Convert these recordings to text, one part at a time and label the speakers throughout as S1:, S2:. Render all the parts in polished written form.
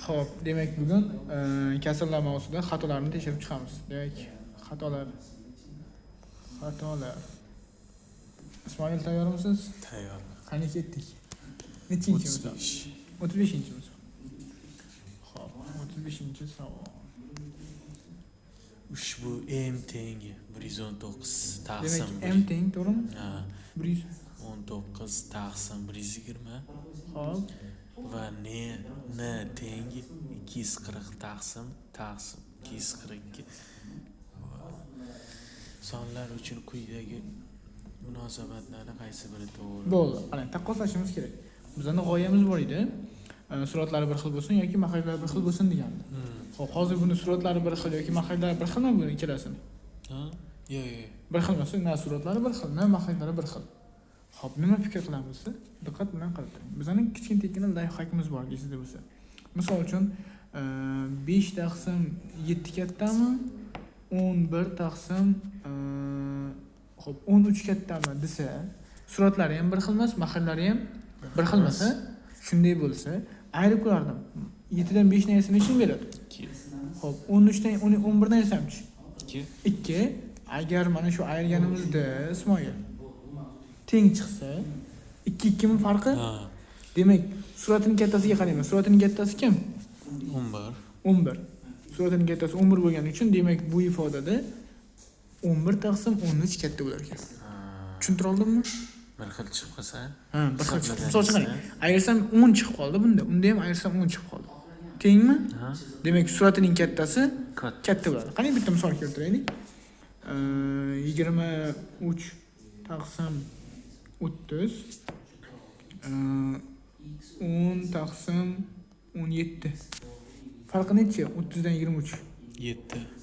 S1: Xo'p, demak bugun kasrlar mavzusida xatolarni tekshirib chiqamiz. Demak, xatolar. Ismoil tayyormisiz?
S2: Tayyor.
S1: Qani ketdik. Nechinchi misol? 35-misol. Xo'p, 35-savol.
S2: Ushbu m tengi 119 taqsim.
S1: Demak, m teng, to'g'rimi?
S2: Ha.
S1: 119
S2: taqsim 120.
S1: Xo'p.
S2: Va n tengi 240 taqsim 242. Sonlar uchun quyidagi munosabatlarning qaysi biri to'g'ri?
S1: Bo'ldi. Qani, taqqoslashimiz kerak. Bizning g'oyamiz bor edi. Suratlari bir xil bo'lsin yoki mahrajlari bir xil bo'lsin degandi. Xo'p, hozir buni suratlari bir xil yoki mahrajlari bir xilmi buni ikkalasini?
S2: Ha? Yo'q.
S1: Bir xil emas, na suratlari bir xil, na mahrajlari bir xil. Xo'p, nima fikr qilamiz? Diqqat bilan qarab turing. Bizning kichkintakina layfhackimiz bor esingizda bo'lsa. Misol uchun 5 taqsim 7 kattami? 11 taqsim 13 kattami desa, suratlari ham bir xil emas, mahrajlari ham bir xil emas. Shunday bo'lsa, ayirib ko'rardim. 7 dan 5 ni ayirsa nechini beradi?
S2: 2.
S1: Xo'p, 13 dan 11 dan ayirsamchi?
S2: 2.
S1: 2. Agar mana shu ayirganimizda Ismoil teng chiqsa, 2 mi farqi?
S2: Ha.
S1: Demak, suratining kattasiga qaraymiz. Suratining kattasi kim?
S2: 11.
S1: 11. Suratining kattasi 11 bo'lgani uchun, demak, bu ifodada 11 taqsim 13 katta bo'lar ekan. Tushuntira oldimmi?
S2: Bir xil chiqib qolsa?
S1: Ha, bir xil chiqib. Misol uchun qarang. Ayirsam 10 chiqib qoldi bunda. Unda ham ayirsam 10 chiqib qoldi. Tengmi?
S2: Ha.
S1: Demak, suratining kattasi
S2: Katta.
S1: katta bo'ladi. Qani bitta misol keltiraylik. 23 taqsim 30 10 taqsim 17. Farqi necha? 30 dan 23.
S2: 7.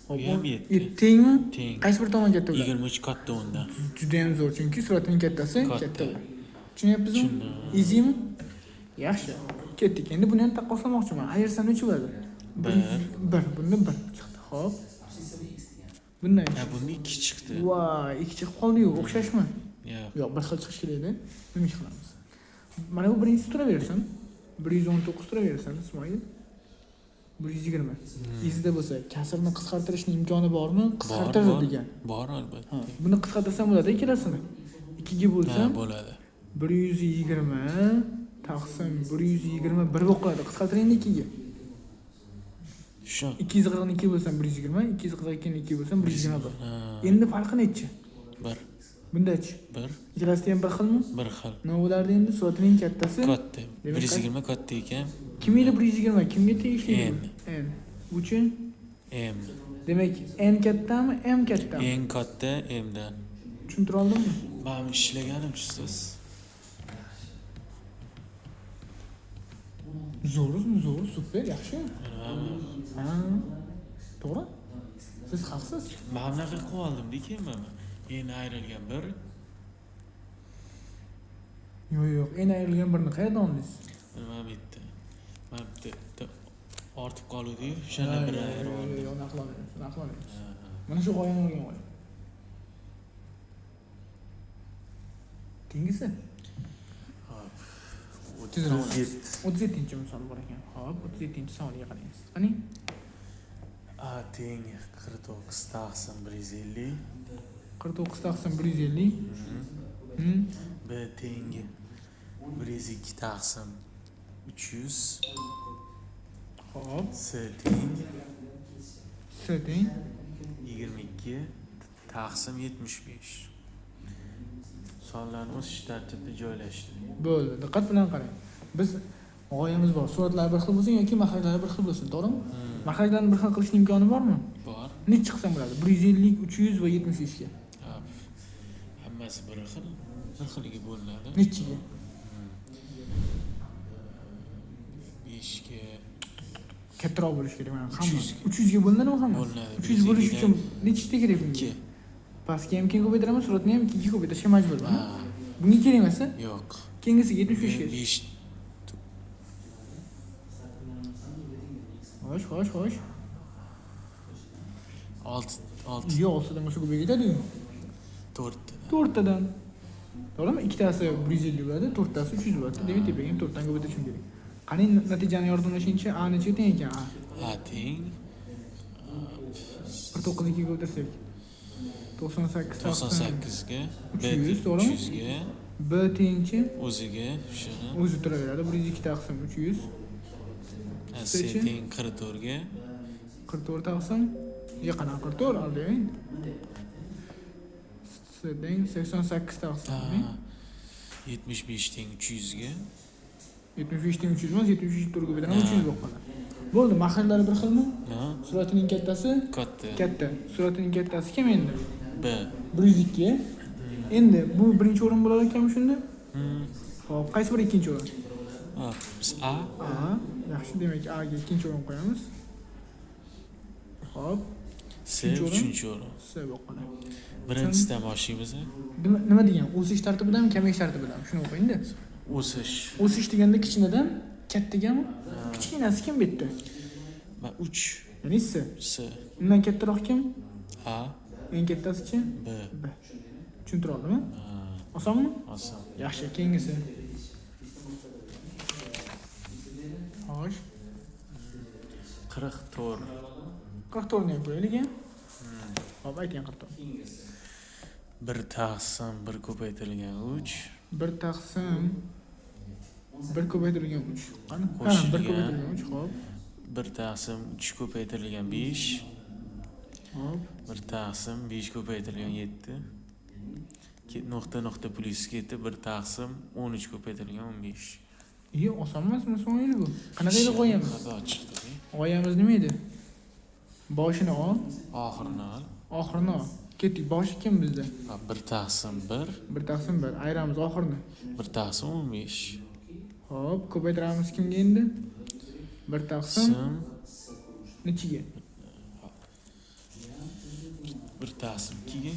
S1: Xo'p,
S2: Ham 7.
S1: Tengmi?
S2: Teng.
S1: Qaysi bir tomon katta bo'ladi?
S2: 23 katta undan.
S1: Juda ham zo'r, chunki suratining kattasi
S2: Katta.
S1: katta bo'ladi. Tushunyapsizmi?
S2: Tushundim.
S1: Easymi? Yaxshi. Ketdik. Endi buni ham taqqoslamoqchiman. Ayirsam necha bo'ladi? 1. Bunda 1 chiqdi. Xo'p. Bundan.
S2: Ha, bunda 2 chiqdi.
S1: Voy, 2 chiqib qoldi-yu, o'xshashmi?
S2: Yo'q.
S1: Yo'q, bir xil chiqish kerak edi. Nima ish qilamiz? Mana bu birinchisi turaversin. 119 turaversin, Ismoil. 120. Esingizda bo'lsa, kasrni qisqartirishning imkoni bormi? Qisqartiradi degan.
S2: Bor albatta.
S1: Buni qisqartirsam bo'ladi ikkalasini. 2 ga bo'lsam,
S2: bo'ladi.
S1: 120 taqsim 121 bo'lib qoladi. Qisqartiring 2 ga.
S2: Shu.
S1: 242 bo'lsam 120, 242 ni 2 bo'lsam 121.
S2: Ha.
S1: Endi farqi nechi?
S2: 1.
S1: Bundachi?
S2: 1.
S1: Ikkalasi ham bir xilmi?
S2: Bir xil.
S1: Nima bo'lardi endi? Suratining kattasi
S2: Katta. 120 katta ekan.
S1: kim edi 120? Kimga tegishli? N. Uchun
S2: M.
S1: demak, N kattami, M kattami?
S2: Eng katta M'dan.
S1: Tushuntira oldimmi?
S2: Men ishlaganim siz.
S1: Zo'r, super, yaxshi. Ha. To'g'ri? Siz haqsiz.
S2: Men bunaqa qilib oldim-lekin mana. Endi ayrilgan bir.
S1: Yo'q, endi ayrilgan birni qayerdan oldingiz?
S2: Nima bitta. Men bitta ortib qoldi-yu, o'shani bir ayirib oldim.
S1: Yo'q, naqlamaymiz. Mana shu g'oyani o'rgan oling. Tengisi?
S2: Hop.
S1: 37-chi misol bor ekan. Xo'p, 37-chi savolga qaraymiz. Qani?
S2: A teng 49 taqsim 150.
S1: 49 taqsim 150.
S2: B teng 102 taqsim 300.
S1: Xo'p,
S2: S teng
S1: S teng
S2: 22 taqsim 75. Sonlarni o'sish tartibida joylashtiring.
S1: bo'ldi. Diqqat bilan qarang. Biz g'oyamiz bor. Suratlar bir xil bo'lsin yoki mahrajlari bir xil bo'lsin, to'g'rimi? Mahrajlarni bir xil qilishning imkoni bormi?
S2: Bor.
S1: Nech chiqsa bo'ladi? 150, 300 va 75 ga.
S2: Hammasi bir xil. Bir xiliga bo'linadi.
S1: Nechiga?
S2: 5 ga
S1: Kattaroq bo'lishi kerak mana. Hamma 300 ga bo'linadimi hamma?
S2: Bo'linadi.
S1: 300 bo'lish uchun nechta kerak bunga?
S2: 2.
S1: Pastga ham keyin ko'paytiraman, suratni ham 2 ga ko'paytirishga majburman. Bunga kerak emas?
S2: Yo'q.
S1: Keyingisiga 75 ga.
S2: 5.
S1: Xo'sh.
S2: 6.
S1: Yo'q, 6 dan bo'lsa ko'payib ketadi-yu.
S2: 4.
S1: tadan. To'g'rimi? Ikkitasi 150 bo'ladi, to'rttasi 300 bo'ladi. Demak, tepaga ham 4 dan ko'paytirishim kerak. Qani natijani yordamlashingcha A necha teng ekan? A.
S2: A teng
S1: 19 ga o'tirsak 98
S2: 98 ga, B
S1: 300, to'g'rimi?
S2: 300 ga,
S1: B tengchi
S2: o'ziga shuni,
S1: o'zi turaveradi. 102 taqsim 300.
S2: C teng 44 ga,
S1: 44 taqsim yaqin 44 alding. C teng 88 taqsim.
S2: 75 teng 300 ga.
S1: 75 teng 300 emas, 73 turga bilan 300 bo'lib qoladi. Bo'ldi, mahallari bir xilmi?
S2: Ha,
S1: Suratining kattasi
S2: katta.
S1: katta. Suratining kattasi kim endi?
S2: B.
S1: 102. Endi bu birinchi o'rin bo'lar ekanmi shunda?
S2: Hmm.
S1: Xo'p, qaysi bir ikkinchi o'rin?
S2: Ha, biz A,
S1: A. Yaxshi, demak A ga ikkinchi o'rin qo'yamiz. Xo'p,
S2: C
S1: Uchinchi o'rin?
S2: uchinchi o'rin.
S1: C bo'lib qoladi.
S2: Birinchisidan boshlaymiz.
S1: Nima degan? O'sish tartibidami, kamayish tartibidami? Shuni o'qing-da.
S2: O'sish.
S1: O'sish deganda kichkinadan kattagami? Kichkinasi kim bu yerda?
S2: Va 3
S1: Ya'ni C.
S2: C,
S1: Undan kattaroq kim?
S2: A,
S1: Eng kattasi-chi?
S2: B.
S1: B. Tushuntira oldimmi?
S2: Ha,
S1: Osonmi?
S2: oson.
S1: Yaxshi, keyingisi. Xo'sh,
S2: 44.
S1: 44 ni ham qo'yaylik a. Hop, ayting 44.
S2: 1 taqsim 1 ko'paytirilgan 3.
S1: 1 taqsim 1 ko'paytirilgan 3. Qani? Ha, 1
S2: Qo'shilgan.
S1: ko'paytirilgan 3, xo'p.
S2: 1 taqsim 3 ko'paytirilgan 5.
S1: Hop.
S2: 1 taqsim 5 ko'paytirilgan 7. Nuqta plyus ketdi. 1 taqsim 13 ko'paytirilgan 15.
S1: Iyo, oson emasmi so'ngli bu? Qanaqa edi qo'yamiz?
S2: Xato chiqdi.
S1: G'oyamiz nima edi? Boshini ol,
S2: Oxirini ol.
S1: oxirini ol. Ketdik, boshi kim bizda?
S2: 1 taqsim 1,
S1: 1 taqsim 1, ayiramiz oxirini.
S2: 1 taqsim 15.
S1: Hop, ko'paytiramiz kimga endi? 1 taqsim
S2: Sim
S1: nechiga?
S2: 1 taqsim 2 ga.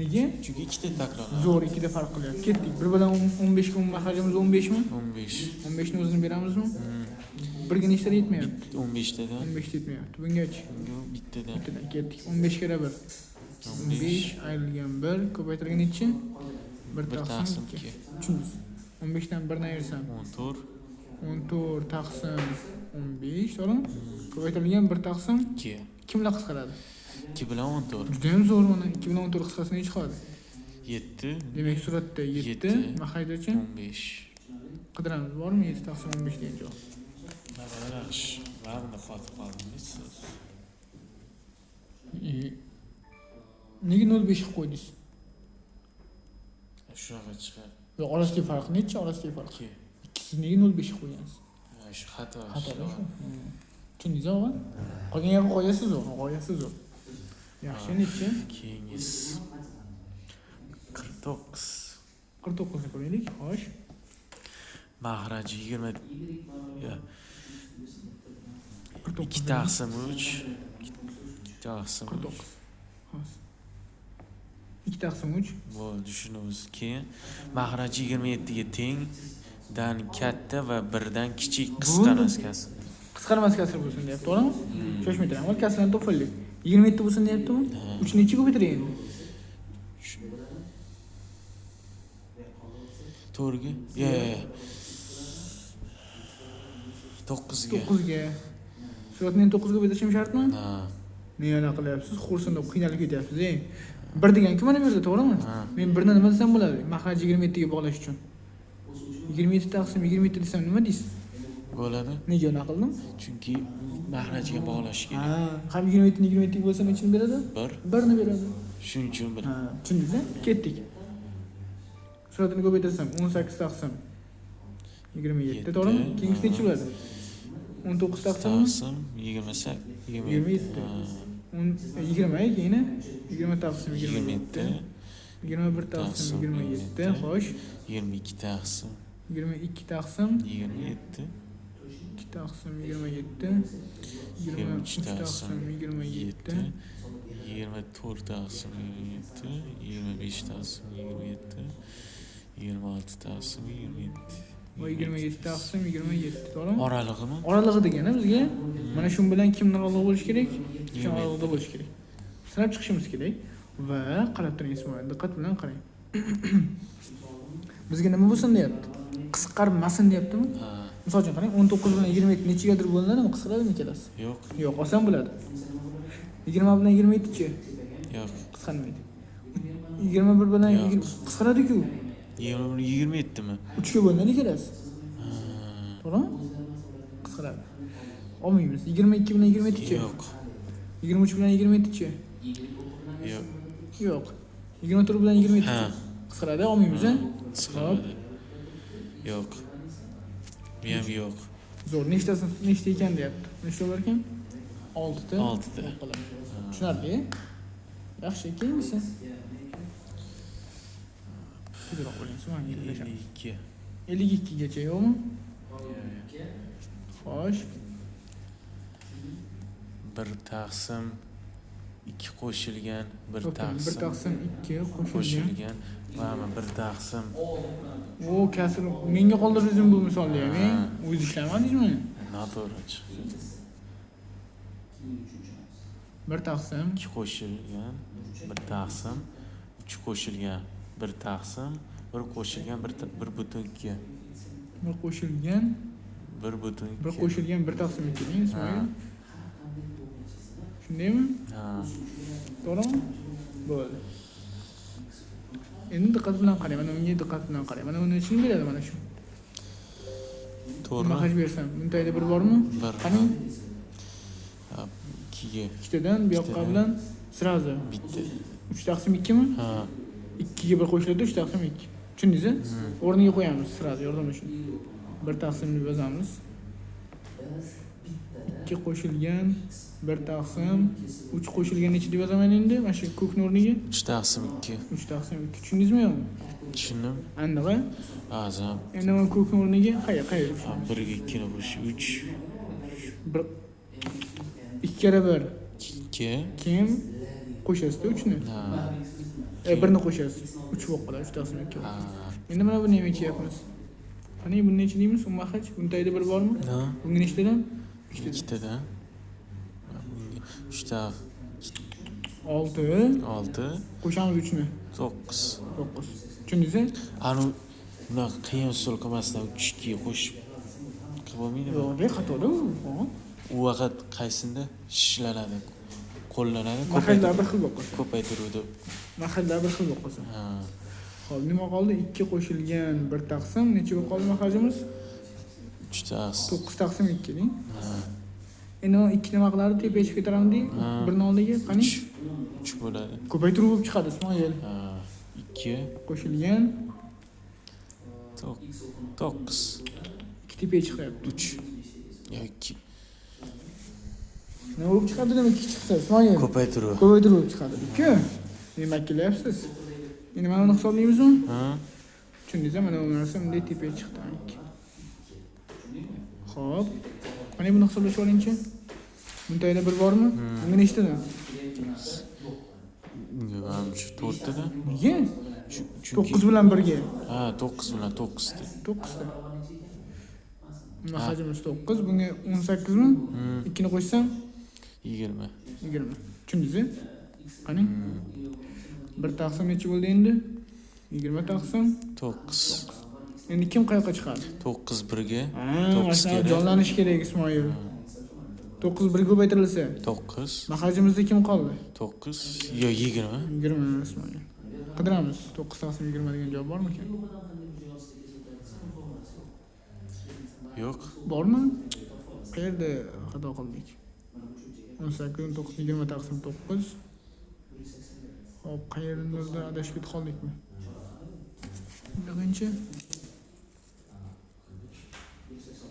S1: Nega?
S2: Chunki ikkita takrorlanadi.
S1: Zo'r, ikkida farq qilyapti. Ketdik. 1 bilan 15 ga mahrajimiz 15 mi?
S2: 15.
S1: 15 ni o'zini beramizmi? 1 ga nechtada yetmayapti?
S2: 15 tadan
S1: 15 ta yetmayapti. Bungachi
S2: bittadan
S1: bittadan ketdik. 15 ga 1. 15 ayrilgan 1 ko'paytirgan nechi? 1
S2: 1 taqsim 2.
S1: Tushundingiz? 15 dan 1 ni ayirsam
S2: 14.
S1: 14 taqsim 15, to'g'rimi? Ko'paytirilgan 1 taqsim
S2: 2.
S1: kimlar qisqaradi?
S2: 2 bilan 14.
S1: Juda ham zo'r mana. 2 bilan 14 qisqasi nechi qoladi?
S2: 7.
S1: Demak, suratda 7,
S2: Yetti.
S1: mahaydachi
S2: 15.
S1: qidiramiz. Bormi 7 taqsim 15 degan javob?
S2: Yaxshi. Ba'zida qotib qoldingiz siz.
S1: Nega 0.5 qilib qo'ydingiz?
S2: Shunaqa chiqadi.
S1: Yo'q, orasidagi farq necha? Orasidagi farq.
S2: 2.
S1: Ikkisi nega 0.5 qilib qo'ygansiz?
S2: Shu xato.
S1: Xatoda shu. Tushundingiz o'g'li? Qolgan g'oyasi zo'r, g'oyasi zo'r. Yaxshi, necha?
S2: Keyingisi 49.
S1: 49 ni ko'raylik. Xo'sh.
S2: Mahraji 20. Ya.
S1: 49.
S2: 2 taqsim 3. 2 taqsim
S1: 49. Xo'sh. 2 taqsim 3.
S2: bo'ldi, shuni o'zi. Keyin mahraji 27 ga teng, dan katta va 1 dan kichik qisqa naskasi.
S1: Qisqarmas kasr bo'lsin deyapti, to'g'rimi? Shoshmay turing. Avval kasrlarni topaylik. 27 bo'lsin deyaptimi? 3 necha ko'paytiring endi?
S2: 4 ga. Ya. 9 ga.
S1: 9 ga. Suratni 9 ga ko'paytirishim shartmi?
S2: Ha.
S1: Nima qilyapsiz? Xursandib qiynalib ketyapsiz, ey. 1 degan-ku mana bu yerda, to'g'rimi? Men 1 ni nima desam bo'ladi? Mahraj 27 ga bog'lash uchun. 27 taqsim 27 desam nima deysiz?
S2: Bo'ladi.
S1: Nega unaqa qildim?
S2: Chunki mahrajga bog'lash kerak.
S1: Ha, ham 27 ni 27 ga bo'lsa nechini beradi? 1 ni beradi.
S2: Shuning uchun bir.
S1: Ha, tushundingiz-a? Ketdik. Suratini ko'paytirsam 18 taqsim 27, to'g'rimi? Keyingisi nechi bo'ladi? 19 taqsimmi?
S2: Taqsim 28.
S1: 27. 20 keyin 20 taqsim 27. 21 taqsim 27. Xo'sh.
S2: 22 taqsim
S1: 22 taqsim
S2: 27.
S1: 2 taqsim 27.
S2: 23
S1: 23 taqsim 27.
S2: 24 taqsim 27. 25 taqsim 27. 26 taqsim 27.
S1: Va 27 taqsim 27, to'g'rimi?
S2: Oralig'imi?
S1: Oralig'i degani bizga mana shu bilan kimlar oraliq bo'lishi kerak? Shu oralig'ida bo'lishi kerak. Sanab chiqishimiz kerak va qarab turing, Ismoil, diqqat bilan qarang. Bizga nima bo'lsin deyapti? Qisqarmasin deyaptimi?
S2: Ha.
S1: Misol uchun qarang, 19 bilan 27 nechigadir bo'linadimi? Qisqaradimi ikkalasi?
S2: Yo'q.
S1: Yo'q, oson bo'ladi. 20 bilan 27-chi?
S2: Yo'q.
S1: Qisqarmaydi. 21 bilan
S2: Yo'q.
S1: qisqaradi-ku.
S2: 27 mi?
S1: 3 ga bo'linadi ikkalasi. To'g'rimi? Qisqaradi. Olmaymiz. 22 bilan 27-chi?
S2: Yo'q.
S1: 23 bilan 27-chi?
S2: Yo'q.
S1: Yo'q. 24 bilan 27-chi?
S2: Ha.
S1: Qisqaradi, olmaymiz, a?
S2: Qisqaradi. Yo'q. Bu ham yo'q.
S1: Zo'r. Nechta ekan deyapti. Nechta bo'lar ekan? 6 ta.
S2: 6 ta.
S1: Tushunarli. Yaxshi, keyingisi. Tezroq bo'ling, mana
S2: 52.
S1: 52 gacha yo'qmi? Xo'sh.
S2: 1 taqsim 2 qo'shilgan, 1
S1: 1
S2: taqsim
S1: taqsim 2 qo'shilgan.
S2: qo'shilgan va 1 taqsim.
S1: O, kasr. Menga qoldirdingiz bu misolni ham, o'z ishlamadingizmi?
S2: Noto'g'ri chiqdi.
S1: 1 taqsim
S2: 2 qo'shilgan, 1 taqsim 3 qo'shilgan, 1 taqsim 1 qo'shilgan 1 butun 2.
S1: 1 qo'shilgan
S2: 1 butun 2.
S1: 1 qo'shilgan 1 taqsim 2 deng, Ismoil. Shundaymi?
S2: Ha.
S1: To'g'rimi? Bo'ldi. Endi diqqat bilan qarang, mana unga diqqat bilan qarang. Mana uni ichini beradi mana shu.
S2: To'g'ri.
S1: Nima qilib bersam, buntayda bir bormi?
S2: Bir.
S1: Qarang,
S2: 2 ga
S1: ikkitadan bu yoqqa bilan srazi.
S2: bitta.
S1: 3 taqsim 2 mi?
S2: Ha.
S1: 2 ga 1 qo'shiladi, 3 taqsim 2. Tushundingiz? O'rniga qo'yamiz srazi, yordam uchun. 1 taqsimni yozamiz. 2 qo'shilgan 1 taqsim 3 qo'shilgan necha deb yozaman endi? Mana shu ko'kni o'rniga
S2: 3 taqsim 2.
S1: 3 taqsim 2. Tushundingizmi yo'qmi?
S2: Tushundim.
S1: Andig'i.
S2: Azam.
S1: Endi mana ko'kni o'rniga qayerga?
S2: 1 ga 2 ni qo'sh 3.
S1: 1 2 kere 1.
S2: 2.
S1: Keyin qo'shasiz 3 ni.
S2: Ha.
S1: 1 ni qo'shasiz. 3 bo'lib qoladi, 3 taqsim 2.
S2: Ha.
S1: Endi mana buni ham yechyapmiz. Qani buni necha deymiz? Ummahach, buntayda bir bormi?
S2: Ha.
S1: Bunga nechtadan? 2
S2: ikkitadan 3 ta
S1: 6.
S2: 6
S1: Qo'shamiz 3 ni.
S2: 9.
S1: 9. Tushundingiz?
S2: Anu bunaqa qiyin usul qilmasdan 3 2 qo'shib qilib bo'lmaydimi?
S1: Yo'q, xatoda u.
S2: U vaqt qaysinda shishlanadi, qo'llanadi,
S1: Mahalla bir xil bo'lib qolsin.
S2: ko'paytiruvdi.
S1: Mahalla bir xil bo'lib qolsin.
S2: Ha.
S1: Xo'p, nima qoldi? 2 qo'shilgan 1 taqsim necha bo'lib qoldi mahajimiz?
S2: 3 taqsim.
S1: 9 taqsim 2 deng.
S2: Ha.
S1: Endi 2 nima qiladi? Tepaga chiqib ketaram deng.
S2: Ha.
S1: 1 ni oldiga qani?
S2: 3 bo'ladi.
S1: Ko'paytiruv bo'lib chiqadi, Ismoil.
S2: Ha. 2
S1: Qo'shilgan
S2: 9
S1: 2 tepaga chiqyapti.
S2: 3 yoki
S1: Nima bo'lib chiqadi demak 2 chiqsa, Ismoil?
S2: ko'paytiruv.
S1: Ko'paytiruv bo'lib chiqadi. 2. Nima qilyapsiz? Endi mana buni hisoblaymizmi?
S2: Ha.
S1: Tushundingiz, mana bu narsa bunday tepaga chiqdi. 2. Xo'p. Mana buni hisoblashib oling-chi. Buntayda bir bormi? Bunga nechtadan?
S2: Mana shu 4 tadan.
S1: Nega?
S2: Chunki
S1: 9 bilan 1 ga.
S2: ha 9 bilan 9 ta.
S1: 9 ta. Nima hajmimiz 9, bunga 18 mi? 2 ni qo'shsam
S2: 20.
S1: 20. Tushundingiz? Qani? 1 taqsim necha bo'ldi endi? 20 taqsim
S2: 9.
S1: Endi kim qayoqqa chiqadi?
S2: 9 1 ga.
S1: Ha,
S2: 9
S1: mana
S2: kerak.
S1: jonlanish kerak, Ismoil. 9 1 ga ko'paytirilsa,
S2: 9.
S1: mahajimizda kim qoldi?
S2: 9 yo 20.
S1: 20 Ismoil. Qidiramiz. 9 taqsim 20 degan javob bormi ekan?
S2: Yo'q.
S1: Bormi? Qayerda xato qildik? 18 9 20 taqsim 9. Hop, qayerda adashib ketib qoldikmi? Birinchi.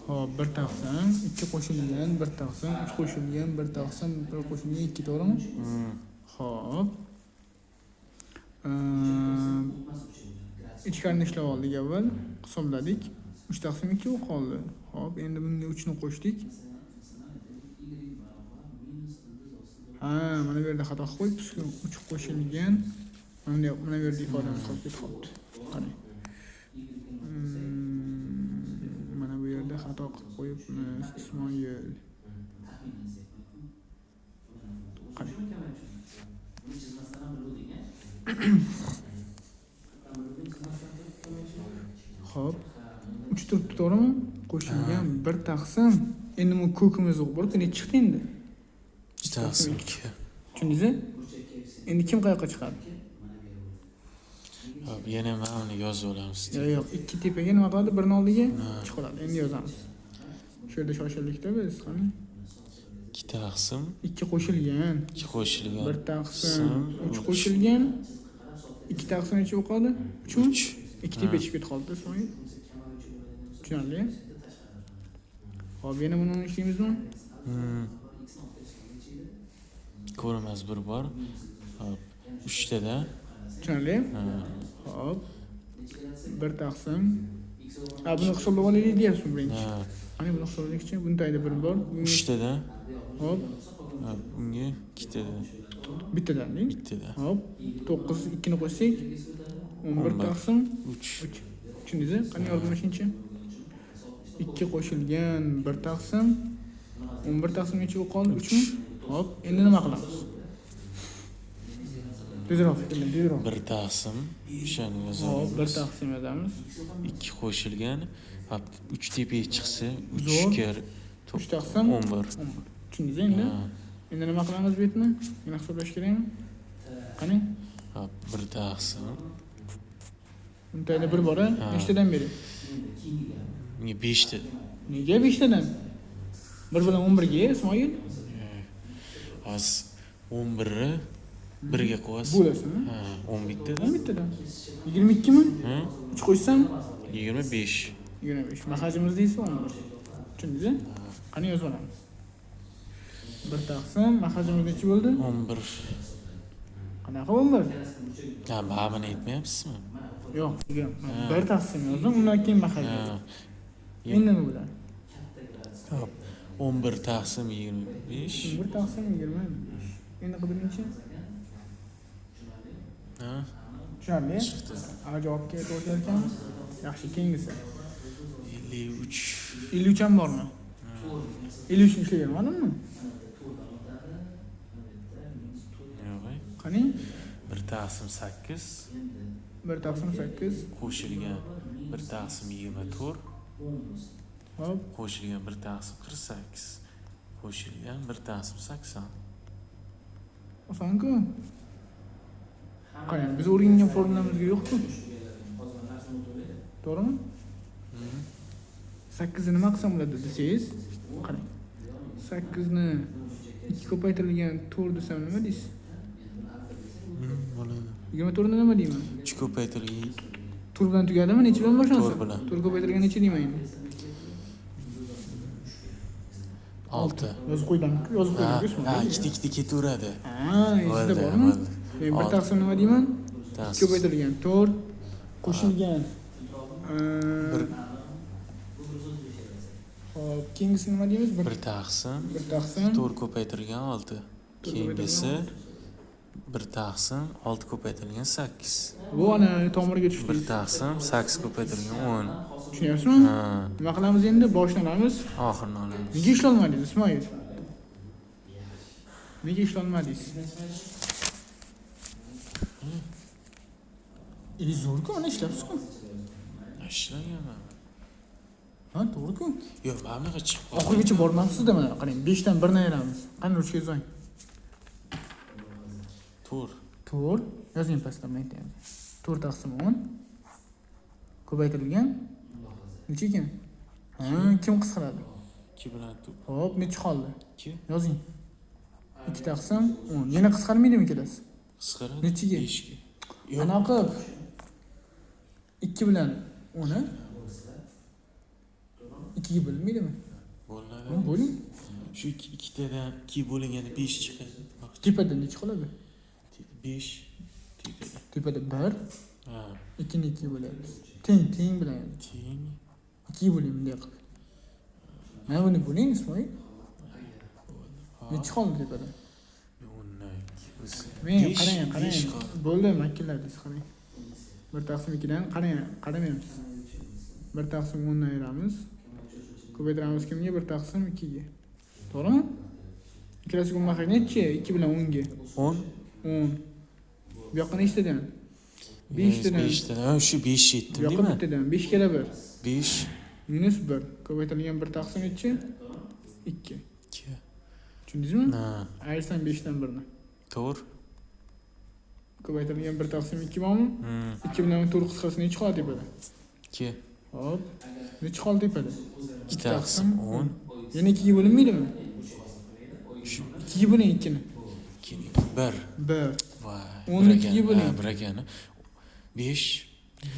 S1: Hop, 1 taqsim 2 qo'shilgan 1 taqsim 3 qo'shilgan 1 taqsim 1 qo'shilgan 2, to'g'rimi? Hop. Ichkarini ishlab oldik avval, hisobladik. 3 taqsim 2 bo'lib qoldi. Hop, endi bunga 3 ni qo'shdik. Ha, mana bu yerda xato qilib qo'yibsiz-ku. 3 qo'shilgan. Mana bu yerda ifodamiz qolib ketibdi. Qarang. Mana bu yerda xato qilib qo'yibmiz, Ismoil. Qarang. Hop. 3 turibdi, to'g'rimi? qo'shilgan 1 taqsim. Endi bu ko'kimiz bor-ku, necha chiqdi endi?
S2: 2 taqsim 2.
S1: Tushundingizmi? Endi kim qayoqqa chiqadi?
S2: Hop, yana mana buni yozib olamiz.
S1: Yo'q, ikki tepaga nima qiladi? Birini oldiga chiqadi. Endi yozamiz. Shu yerda shoshillikda biz qani?
S2: 2 taqsim
S1: 2 qo'shilgan
S2: 2 qo'shilgan
S1: 1 taqsim 3 qo'shilgan 2 taqsim necha bo'ladi? 3. 2 tepa chiqib ketib qoldi, tushunarli? Hop, yana buni ishlaymizmi?
S2: Ko'ramiz bir bor. Hop, 3 tada.
S1: Tushunarli? Hop. 1 taqsim. Buni hisoblab olaylik deyapsiz birinchi. Qani buni hisoblaylikchi? Buni tayda bir bor.
S2: 3 tada.
S1: Hop.
S2: Hop, bunga 2 tada.
S1: Bittadan, deng?
S2: Bittada.
S1: Hop. 9 2 ni qo'ysak 11 taqsim
S2: 3.
S1: Tushundingizmi? Qani yozmashinchi? 2 qo'shilgan 1 taqsim 11 taqsim necha bo'lib qoldi? 3 mi? Hop, endi nima qilamiz? Tezroq fikrlang, tezroq.
S2: 1 taqsim o'shani
S1: Hop,
S2: yozamiz.
S1: 1 taqsim yozamiz.
S2: 2 qo'shilgan, hop 3 tepaga chiqsa 3
S1: Zo'r.
S2: kar
S1: 3 taqsim
S2: 11.
S1: Tushundingiz endi? Endi nima qilamiz bu yerni? Yana hisoblash kerakmi? Qani?
S2: Hop, 1 taqsim.
S1: Bunda 1 bor, nechtadan beri?
S2: Bunga 5 tada.
S1: Nega 5 tadan? 1 bilan 11 ga, Ismoil?
S2: Hozir 11 ni 1 ga qo'yasiz.
S1: Bo'lasizmi?
S2: Ha, 11 tada.
S1: 11 tadan. 22 mi?
S2: Ha?
S1: 3 qo'shsam
S2: 25.
S1: 25. Mahajimiz deysiz 11. Tushundingizmi? Qani yozib olamiz. 1 taqsim mahajimiz necha bo'ldi?
S2: 11.
S1: Qanaqa 11?
S2: Ha, ba'mini aytmayapsizmi?
S1: Yo'q, 1 taqsim yozdim, undan keyin mahaj. Endi nima bo'ladi?
S2: Hop, 11 taqsim 25.
S1: 1 taqsim 25. Endi qidiringchi?
S2: Ha?
S1: Tushunarli?
S2: Chiqdi.
S1: Javobga to'g'ri ekan. Yaxshi, keyingisi.
S2: 53.
S1: 53 ham bormi? 53 ni ishlayvermadimmi?
S2: Yo'q.
S1: Qani?
S2: 1 taqsim 8.
S1: 1 taqsim 8.
S2: Qo'shilgan 1 taqsim 24.
S1: Hop,
S2: Qo'shilgan 1 taqsim 48. Qo'shilgan 1 taqsim 80.
S1: oson-ku. Qani, biz o'rgangan formulamizga yo'q-ku. To'g'rimi? 8 ni nima qilsam bo'ladi desangiz, qarang. 8 ni 2 ko'paytirilgan 4 desam nima deysiz?
S2: Bo'ladi.
S1: 24 ni nima deyman?
S2: 3 ko'paytirilgan
S1: 4 bilan tugadimi? Necha bilan boshlansin?
S2: 4 bilan.
S1: 4 ko'paytirilgan necha deyman endi?
S2: 6.
S1: Yozib qo'yganku, yozib qo'yganku.
S2: Ha, ikkita ketaveradi.
S1: Ha, esda bormi? Men 1 taqsim nima deyman? 2 ko'paytirilgan 4 qo'shilgan hop, keyingisi nima deymiz?
S2: 1 taqsim
S1: 1 taqsim
S2: 4 ko'paytirilgan 6. Keyingisi 1 taqsim 6 ko'paytirilgan 8.
S1: Bu ana tomiriga
S2: 1
S1: tushdi.
S2: taqsim 8 ko'paytirilgan 10.
S1: Tushunyapsizmi?
S2: Ha,
S1: Nima qilamiz endi? Boshdan olamiz.
S2: oxirini olamiz.
S1: Nega ishlolmadingiz, Ismoil? Nega ishlolmadingiz? Zo'rku, ana ishlabsiz-ku.
S2: Ishlaganman.
S1: Ha, to'g'ri-ku.
S2: Yo'q, mana bunaqa chiqib qoldi.
S1: Oxirigacha bormabsiz-da mana. Qarang, 5 dan 1 ni ayiramiz. Qani ruchka yozing.
S2: 4.
S1: 4 yozing pastda men aytayapman. 4 taqsim 10 ko'paytirilgan necha ekan? Ha, kim qisqaradi?
S2: 2 bilan 4.
S1: Hop, necha qoldi?
S2: 2.
S1: Yozing. 2 taqsim 10. Yana qisqarmaydimi ikkalasi?
S2: Qisqaradi.
S1: Nechiga?
S2: 5 ga.
S1: Qanaqa? 2 bilan 10 2 ga bo'linmaydimi?
S2: Bo'ladi.
S1: Bo'ling.
S2: Shu ikkitadan 2 bo'linganda 5 chiqadi.
S1: Tepada necha qoladi?
S2: 5 tepada.
S1: Tepada 1,
S2: Ha,
S1: 2 ni 2 bo'ladi. Teng bilan.
S2: teng.
S1: 2 ga bo'ling bunday qilib. Mana buni bo'ling, Ismoil. Necha qoldi tepada?
S2: Undan bo'lsa.
S1: Men qarang. Bo'ldi, makillar desiz qarang. 1 taqsim 2 dan qaramaymiz. 1 taqsim 10 dan ayiramiz. Ko'paytiramiz kimga? 1 taqsim 2 ga. To'g'rimi? Ikkalasiga bo'lmasa necha? 2 bilan 10 ga.
S2: 10.
S1: 10. Bu yoqqa nechtadan? 5 tadan.
S2: 5 tadan. Shu 5
S1: Bu
S2: yetdim
S1: yoqqa
S2: deyman.
S1: bittadan. 5 kala 1.
S2: 5.
S1: minus 1 ko'paytirilgan 1 taqsim 2 2.
S2: 2.
S1: Tushundingizmi?
S2: Ha,
S1: Ayirsan 5 dan 1 ni.
S2: to'g'ri.
S1: Ko'paytirilgan 1 taqsim 2 bormi? 2 bilan 4 qisqasi nechi qoladi tepada?
S2: 2.
S1: Hop. Nechi qoldi tepada?
S2: 2 taqsim 10.
S1: Yana 2 ga bo'linmaydimi? 2 ga bo'ling 2 ni.
S2: 2. 1.
S1: 1.
S2: Voy.
S1: 12 bo'ling.
S2: Ha, 1 ekani. 5.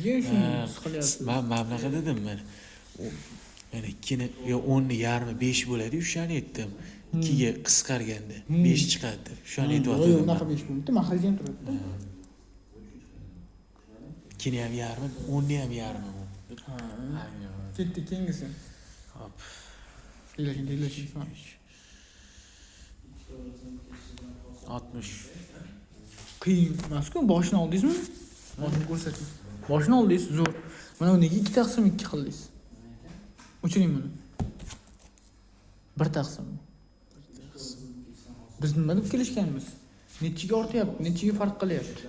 S1: Niye shuni qisqalyapsiz?
S2: Men bunaqa dedim men. Mana 2 ni yo 10 ni yarmi 5 bo'ladi, o'shani aytdim. 2 ga qisqarganda 5 chiqadi deb. O'shani aytyaptim.
S1: Yo'q, unaqa 5 bo'lmaydi. Mahraj ham turadi.
S2: 2 ni ham yarmi, 10 ni ham yarmi.
S1: Ha. Ketdi keyingisi.
S2: Hop.
S1: Deylashin.
S2: 60.
S1: Qiyin emas-ku, boshini oldingizmi? Boshini ko'rsating. Boshini oldingiz, zo'r. Mana bunga 2 taqsim 2 qildingiz. O'chiring buni. 1 taqsim. Biz nima deb kelishganmiz? Nechiga ortyapti, nechiga farq qilyapti?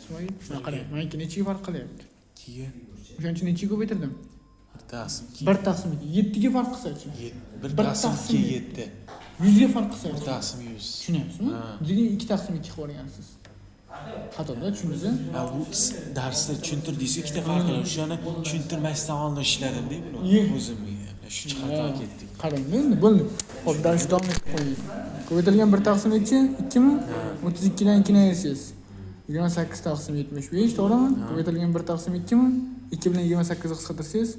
S1: Ismoil, mana qarang, meniki nechiga farq qilyapti?
S2: 2 ga.
S1: O'shaning uchun nechiga ko'paytirdim?
S2: 1 taqsim 2.
S1: 1 taqsim 2. 7 ga farq qilsa-chi?
S2: 1 taqsim 2 7.
S1: 100 ga farq qilsa.
S2: 1 taqsim 100.
S1: Tushunyapsizmi? Degan 2 taqsim 2 qilib olgansiz. Xatoda tushundingizmi?
S2: Ha, bu darsda tushuntirdingiz, ikkita farq qilib, o'shani tushuntirmasdan oldin ishladim-da buni. O'zimga. Shu xato ketdik.
S1: Qarang, endi bo'ldi. Hop, darsni davom etib qo'ying. Ko'paytirilgan 1 taqsim 2 2mi? 32 dan 2 ni ayirsangiz. 28 taqsim 75, to'g'rimi? Ko'paytirilgan 1 taqsim 2mi? 2 bilan 28 ni qisqartirsangiz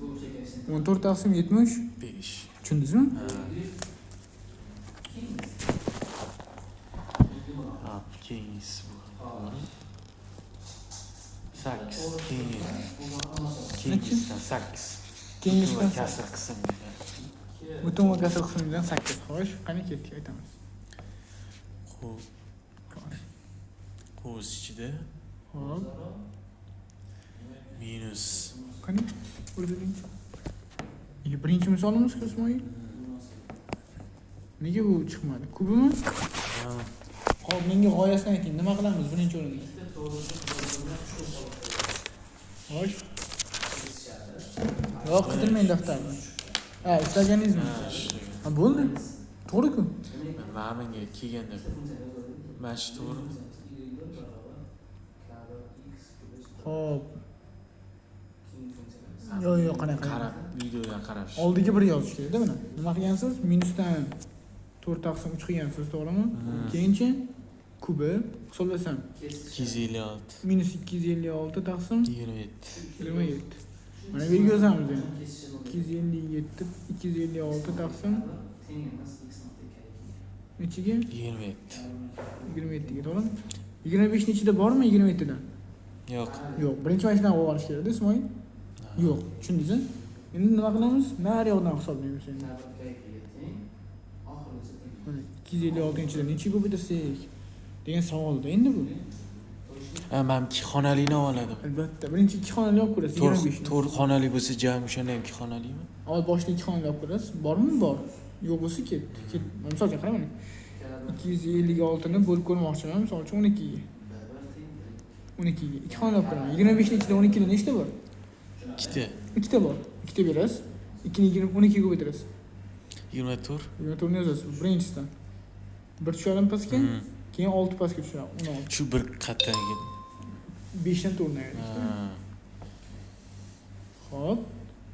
S1: 14 taqsim 75. Tushundingizmi?
S2: Hop, keyingisi bu. 8. Keyingisidan 8.
S1: Keyingisidan
S2: kasr qism.
S1: butun va kasr qismidan 8. Xo'sh, qani ketdik aytamiz.
S2: Qo'z ichida
S1: Hop,
S2: minus.
S1: qani o'rdiringchi. Birinchi misolimiz Ismoil. Nega bu chiqmadi? Kubimi? Hop, menga g'oyasini ayting. Nima qilamiz birinchi o'ringa? Xo'sh. Yo'q, qidirmang daftarni. Ha, ishlaganingizmi? Ha, bo'ldi. To'g'ri-ku.
S2: Men menga kelganda mana shu to'g'ri.
S1: Hop. Yo'q, qanaqa?
S2: Qarab, videodan qarab.
S1: Oldiga bir yozish kerak-da buni. Nima qilgansiz? Minusdan 4 taqsim 3 qilgansiz, to'g'rimi? Keyinchi kubi hisoblasam
S2: 256.
S1: minus 256 taqsim
S2: 27.
S1: 27. Mana bu yerga yozamiz endi. 257 256 taqsim nechiga?
S2: 27.
S1: 27 ga, to'g'rimi? 25 ni ichida bormi 27 dan?
S2: Yo'q.
S1: Yo'q, birinchi mana shundan olib olish kerak-da, Ismoil. Yo'q, tushundingizmi? Endi nima qilamiz? Nari yoqdan hisoblaymiz endi. Mana 256-dan nechiga ko'paytirsak degan savolda endi bu.
S2: Men 2 xonalini oladim.
S1: Albatta, birinchi 2 xonali olib ko'rasiz, 25 ni.
S2: 4 xonali bo'lsa, jami o'shanda ham 2 xonalimi?
S1: Avval boshda 2 xonali olib ko'rasiz. Bormi? Bor. Yo'q bo'lsa ketdi. Misol uchun qarang mana. 256 ni bo'lib ko'rmoqchiman, misol uchun 12 ga. 12 ga 2 xonali olib ko'raman. 25 ni ichida 12 dan nechta bor?
S2: 2ta.
S1: 2ta bor. 2ta berasiz. 2 ni 12 ga ko'paytirasiz.
S2: 24.
S1: 24 ni yozasiz. Birinchisidan. 1 tushadi pastga, keyin 6 pastga tushadi. 16.
S2: Shu bir qattagi.
S1: 5 dan 4 ni ayirdik. Xo'p.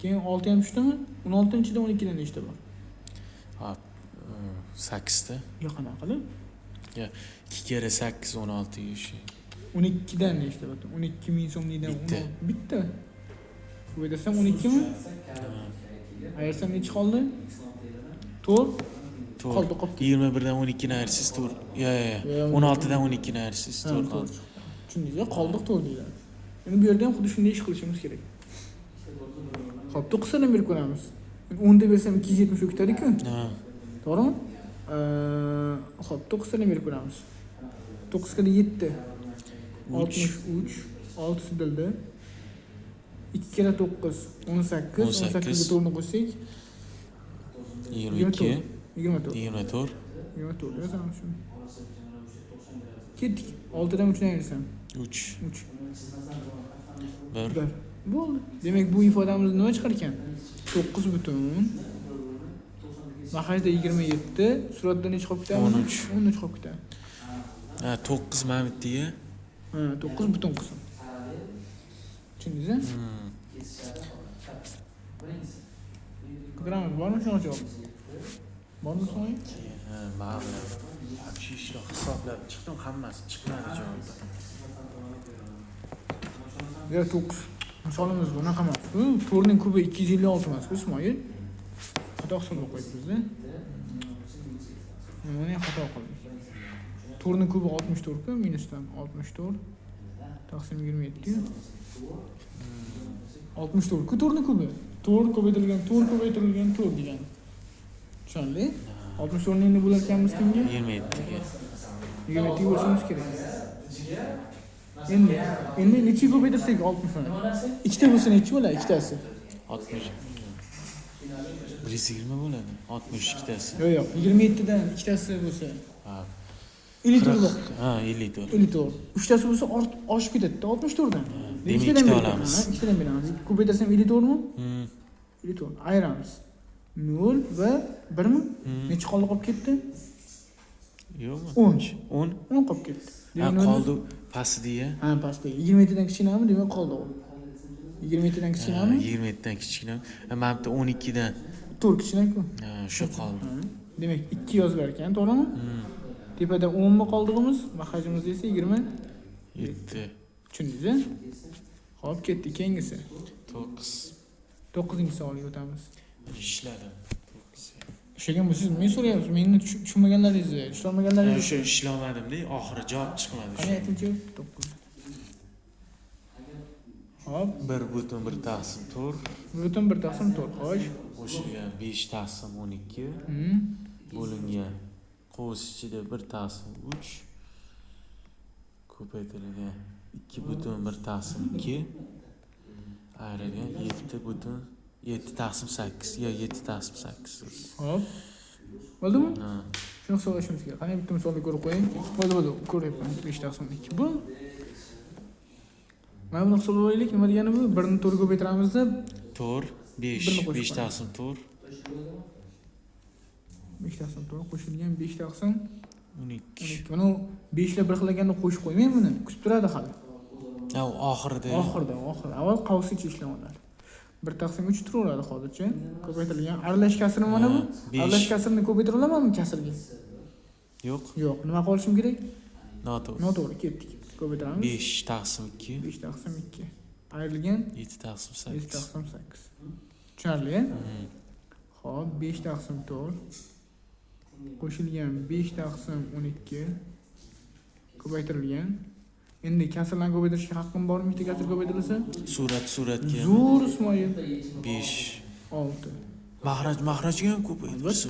S1: Keyin 6 ham tushdimi? 16 ichida 12 dan nechta bor?
S2: Hop. 8 ta.
S1: Yo'q, qanaqa qilib?
S2: 2 kere 8 16 yo'shi.
S1: 12 dan nechta bor? 12 ming so'mlikdan
S2: Bitta.
S1: Bitta. Qo'ydirsam 12 mi? Ayirsam nechi qoldi? 4. Qoldi, qoldi.
S2: 21 dan 12 ni ayirsiz 4. Yo'q. 16 dan 12 ni ayirsiz 4 qoldi.
S1: Tushundingizmi? Qoldiq 4 deyiladi. Endi bu yerda ham xuddi shunday ish qilishimiz kerak. Xo'p, 9 dan berib ko'ramiz. 10 deb bersam 270 o'tadi-ku.
S2: Ha.
S1: To'g'rimi? Xo'p, 9 dan berib ko'ramiz. 9 kali 7 63, 6 dilda. 2 kere 9 18, 18 ga 4 ni qo'shsak
S2: 22
S1: 24.
S2: 24
S1: 24 yozamiz shuni. Ketdik. 6 dan 3 ni ayirsam
S2: 3
S1: 3.
S2: 1
S1: 1. Bo'ldi. Demak, bu ifodamiz nima chiqar ekan? 9 butun. Mahajda 27, suratda necha qolib ketadi?
S2: 13.
S1: 13 qolib ketadi.
S2: Ha, 9 mana bu yerga.
S1: Ha, 9 butun qism. Tushundingiz? Qidiramiz, bormi shunga javob? Bormi so'ng?
S2: Ha, ma'lum. Shu ishni hisoblab chiqdim, hammasi chiqmadi javob.
S1: Ya 9. Misolimiz bunaqa emas. Bu 4 ning kubi 256 emas, Ismoil. Xato hisoblab qo'yibmiz-da. Mana xato qildik. 4 ning kubi 64 ku, minusdan 64 taqsim 27. 64 ku 4 ning kubi. 4 ko'paytirilgan 4 ko'paytirilgan 4 degani. Tushunli? 64 ni bo'lar ekanmiz kimga?
S2: 27 ga.
S1: 27 bo'lishimiz kerak. Endi necha ko'paytirsak 60 ni. Ikkita bo'lsa necha bo'ladi? Ikkitasi.
S2: 60. 120 bo'ladi. 62 tasi.
S1: Yo'q, 27 dan ikkitasi bo'lsa.
S2: Ha.
S1: 54 bor.
S2: Ha, 54.
S1: 54. Uchtasi bo'lsa oshib ketadi 64 dan.
S2: Demak, ikkita olamiz.
S1: Ikkitadan beramiz. Ko'paytirsam 54 mi? 54. Ayiramiz. 0 va 1 mi? Necha qoldi qolib ketdi?
S2: Yo'qmi?
S1: 10.
S2: 10.
S1: 10 qolib ketdi.
S2: Ha, qoldi pastdiga.
S1: Ha, pastda. 27 dan kichkinami? Demak qoldi u. 27 dan kichkinami?
S2: 27 dan kichkinami? Mana bu 12 dan
S1: 4 kichkinaku.
S2: ha, shu qoldi.
S1: Demak 2 yozilar ekan, to'g'rimi? Tepada 10 mi qoldig'imiz? Mahajimiz esa 27. Tushundingiz? Xo'p, ketdi keyingisi.
S2: 9.
S1: 9-chi savolga o'tamiz.
S2: Ishladim. 9.
S1: Ishlagan bo'lsangiz men so'rayapsiz. Meni tushunmaganlaringizni, tushunmaganlaringizni.
S2: Shu ishlamadim-da, oxiri javob chiqmadi.
S1: Qani aytingchi? 9. Hop,
S2: 1 butun 1 taqsim 4.
S1: 1 taqsim 4. Xo'sh.
S2: Qo'shilgan 5 taqsim 12 bo'lingan qovus ichida 1 taqsim 3 ko'paytirilgan 2 butun 1 taqsim 2 ayrilgan 7 butun 7 taqsim 8 yo 7 taqsim 8.
S1: Hop. Bo'ldimi?
S2: Ha.
S1: Shuni hisoblashimiz kerak. Qani bitta misolni ko'rib qo'ying. Bo'ldi, ko'ryapman. 5 taqsim 2. Bu mana buni hisoblaylik. Nima degani bu? 1 ni 4 ga ko'paytiramizda
S2: 4 5 taqsim 4
S1: 5 taqsim 4 qo'shilgan 5 taqsim
S2: 12.
S1: Mana 5 lar bir xil ekanda qo'shib qo'ymang buni. Kutib turadi hali.
S2: Ha, oxirida.
S1: Oxirida. Avval qavsicha ishlamoqladi. 1 taqsim 3 turaveradi hozircha. Ko'paytirilgan aralash kasrni mana bu. Aralash kasrni ko'paytira olamanmi kasrga?
S2: Yo'q.
S1: Yo'q. Nima qilishim kerak?
S2: Noto'g'ri.
S1: Noto'g'ri, ketdik. Ko'paytiramiz.
S2: 5 taqsim 2
S1: 5 taqsim 2. Ayrilgan
S2: 7 taqsim
S1: 7
S2: 8.
S1: taqsim 8. Tushunarli, a? Xo'p, 5 taqsim 4 qo'shilgan 5 taqsim 12 ko'paytirilgan. Endi kasrlarni ko'paytirishga haqqim bormi? Ikkita kasr ko'paytirilsa?
S2: Suratga.
S1: Zo'r Ismoil.
S2: 5
S1: 6.
S2: Mahrajga ham ko'paytirsa.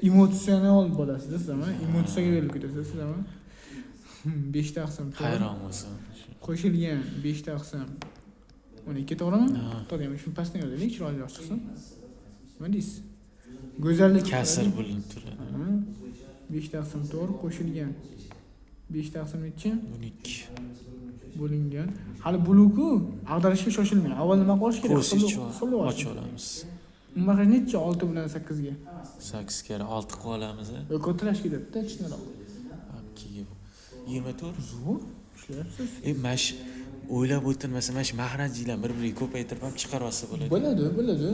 S1: Emotsional bo'lasiz, sizmi? Emotsiyaga berilib ketasiz, sizmi? 5 taqsim 4
S2: Hayron bo'lsam.
S1: qo'shilgan 5 taqsim 12 to'g'rimi? To'g'ri, men shuni pastdan yozaylik, chiroyliroq chiqsin. Nima deysiz? Go'zallik
S2: Kasr bo'linib turadi.
S1: 5 taqsim 4 qo'shilgan 5 taqsim nechi?
S2: 12.
S1: Bo'lingan. Hali buluku, ag'darishga shoshilmang. Avval nima qilish kerak?
S2: Qo'shib ochib olamiz.
S1: Mahaj nechi 6 bilan 8 ga?
S2: 8 kere 6 qilib olamiz.
S1: Yo'q, ko'tarash ketadi-da, kichkinaroq.
S2: 24.
S1: Zo'r. Ishlayapsiz.
S2: Mash o'ylab o'tirmasa, mash mahrajlar bir-biriga ko'paytirib ham chiqarib olsa bo'ladi.
S1: Bo'ladi.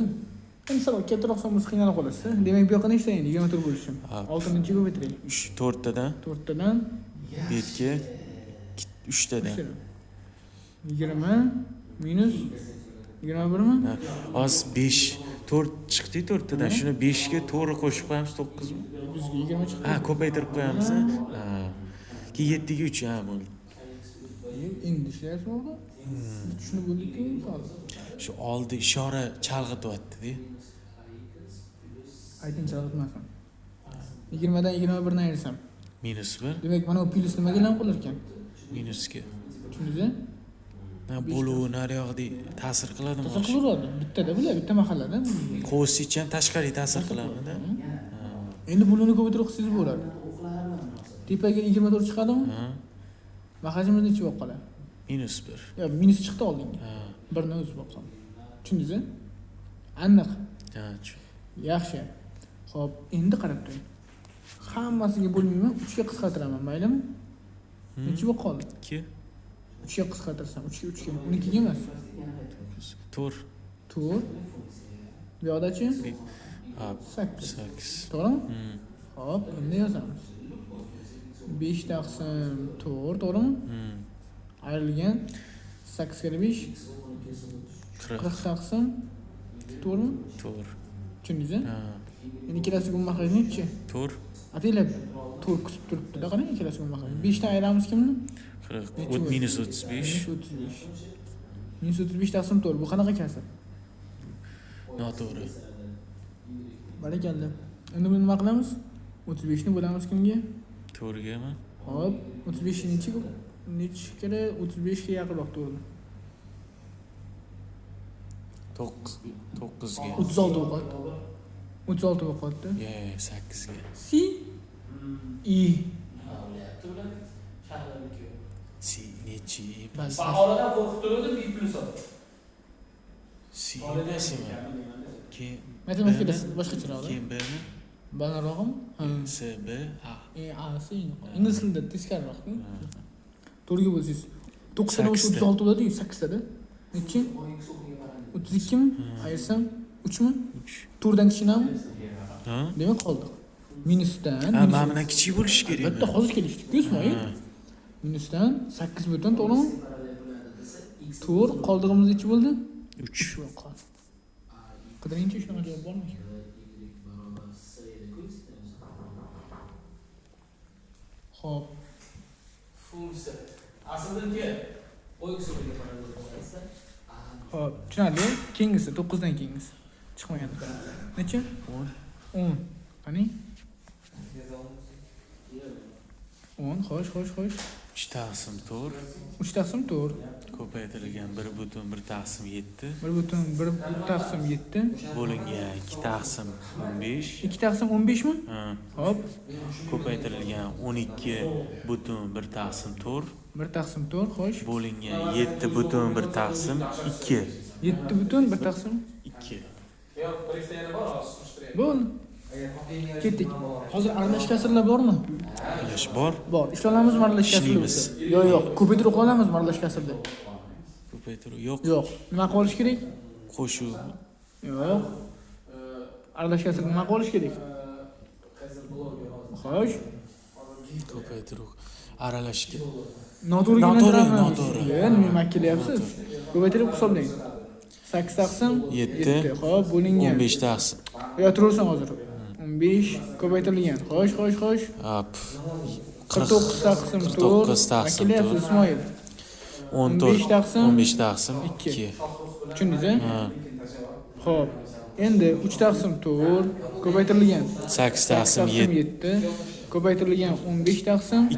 S1: Endi sabab kattaroq bo'lsa qiynalib qolasiz. Demak, bu yoqqa nechta endi 24 bo'lishim. 6-ni 2 ko'paytiraylik.
S2: 4 tadan
S1: 4 tadan
S2: bu yerga 3 tadan.
S1: 20 minus 21 mi?
S2: Hozir 5 4 chiqdi 4 tadan. Shuni 5 ga to'g'ri qo'shib qo'yamiz 9 mi?
S1: Bizga 20 chiqdi.
S2: Ha, ko'paytirib qo'yamiz. Ha. Ki 7 ga 3 ha bo'ldi.
S1: Endi ishlayapsiz o'g'li? Tushunib bo'ldik-ku, misol.
S2: Shu oldi ishora chalg'ityapti-da.
S1: Ayting chalg'itmasin. 20 dan 21 ni ayirsam.
S2: -1.
S1: Demak, mana bu plus nimaga lan qilar ekan?
S2: Minusga.
S1: Tushundingizmi?
S2: Bo'luvi nariyog'ida ta'sir qiladimi?
S1: Ta'sir qilaveradi. Bittada bular, bitta mahallada.
S2: Qo'sichi ham tashqariy ta'sir qiladimi?
S1: Endi buluni ko'paytirib qilsangiz bo'ladi. Tepaga 24 chiqadimi? Mahajimiz necha bo'lib qoladi?
S2: -1.
S1: Yo, minus chiqdi oldinga.
S2: Ha.
S1: Birni o'zi bo'lib qoldi. Tushundingizmi? Aniq.
S2: Ha,
S1: Yaxshi. Xo'p, endi qarab turing. Hammasiga bo'lmayman, 3 ga qisqartiraman, maylimi? Necha bo'lib qoldi?
S2: 2.
S1: 3 ga qisqartirsam, 3 ga 3 ga. 12 ga emas.
S2: 4.
S1: 4. Bu yoqdachi?
S2: Ha,
S1: 8.
S2: 8.
S1: To'g'rimi? Xo'p, endi yozamiz. 5 taqsim 4, to'g'rimi? Ayrilgan 8 ga 5. 40 taqsim 4mi?
S2: 4.
S1: Tushundingizmi?
S2: Ha.
S1: Endi ikkalasi gumbaqlar nechi?
S2: 4.
S1: Ataylab 4 kutib turibdi-da, qarang, ikkalasi gumbaqlar. 5 dan ayiramiz kimni?
S2: 40.
S1: Nechi bo'ldi?
S2: -35.
S1: -35 taqsim 4. Bu qanaqa kasr?
S2: Noto'g'ri.
S1: Barakalla. Endi buni nima qilamiz? 35 ni bo'lamiz kimga?
S2: 4 gami?
S1: Hop, 35 nechi kerak? 35 ga yaqinroq to'g'ri.
S2: 9 ga.
S1: 36 bo'ldi. 36 bo'lib qoldi.
S2: 8 ga.
S1: Si I
S2: Si nechi?
S1: bas.
S3: Baholadan qo'rqib turuvdim, B plus oldi.
S2: Si emasmi? Keyin
S1: Matematikada boshqacharoq.
S2: keyin B'mi?
S1: Balandrog'mi? Ha.
S2: S, B, A.
S1: A, C. Ingliz tilida teskariroq. 4 ga bo'lsangiz 9 dan
S2: 8
S1: 36 bo'ladi-yu, 8 da. Nechi? 32 mi? Ayirsam 3 mi?
S2: 3.
S1: 4 dan kichkinami?
S2: Ha?
S1: Demak qoldi. Minusdan.
S2: Ha, mana bundan kichik bo'lishi kerak.
S1: Bitta hozir kelishdik-ku, Ismoil. Minusdan 8 butun, to'g'rimi? 4 qoldig'imiz nechi bo'ldi?
S2: 3.
S1: bo'lib qoldi. Qidiringchi, shunaqa javob bormi? Xo'p,
S3: Funksiya. Aslidagi o'y usuliga qarab o'qiyapsiz.
S1: xo'p, tushunarli. Keyingisi 9 dan keyingisi. Chiqmagan. Necha? 10. Qani? 10, xo'sh.
S2: 3 taqsim 4
S1: 3 taqsim 4.
S2: ko'paytirilgan 1/1 taqsim 7
S1: 1/1 taqsim 7.
S2: bo'lingan 2 taqsim 15.
S1: 2 taqsim 15 mi?
S2: Ha.
S1: Hop,
S2: Ko'paytirilgan 12/1 taqsim 4
S1: 1 taqsim 4, xo'sh.
S2: bo'lingan 7/1 taqsim 2.
S1: 7/1 taqsim
S2: 2.
S3: Yo'q, birikta yana bor, surishtiring.
S1: bo'ldi. Ketdik. Hozir aralash kasrlar bormi?
S2: Qilish bor.
S1: Bor. Ishlaymiz aralash kasrlar.
S2: Ishlaymiz.
S1: Yo'q. Ko'paytirib qolamiz aralash kasrda.
S2: Ko'paytiruv yo'q.
S1: Yo'q. Nima qilish kerak?
S2: Qo'shuv
S1: Yo'q. Aralash kasr nima qilish kerak? Xo'sh.
S2: ko'paytiruv aralashga.
S1: Noto'g'ri. Nima qilyapsiz? Ko'paytirib hisoblang. 8 taqsim
S2: 7.
S1: Xo'p, bo'lingan.
S2: 15 taqsim.
S1: Yo, turaversan hozir. 15 ko'paytirilgan. Xo'sh.
S2: Hop.
S1: 49 taqsim 4.
S2: 49 taqsim
S1: Qilyapsiz, Ismoil.
S2: 14 15 taqsim
S1: 2.
S2: 2.
S1: Tushundingiz?
S2: Ha.
S1: Xo'p. Endi 3 taqsim 4 ko'paytirilgan.
S2: 8 taqsim 7.
S1: Ko'paytirilgan 15 taqsim
S2: 2.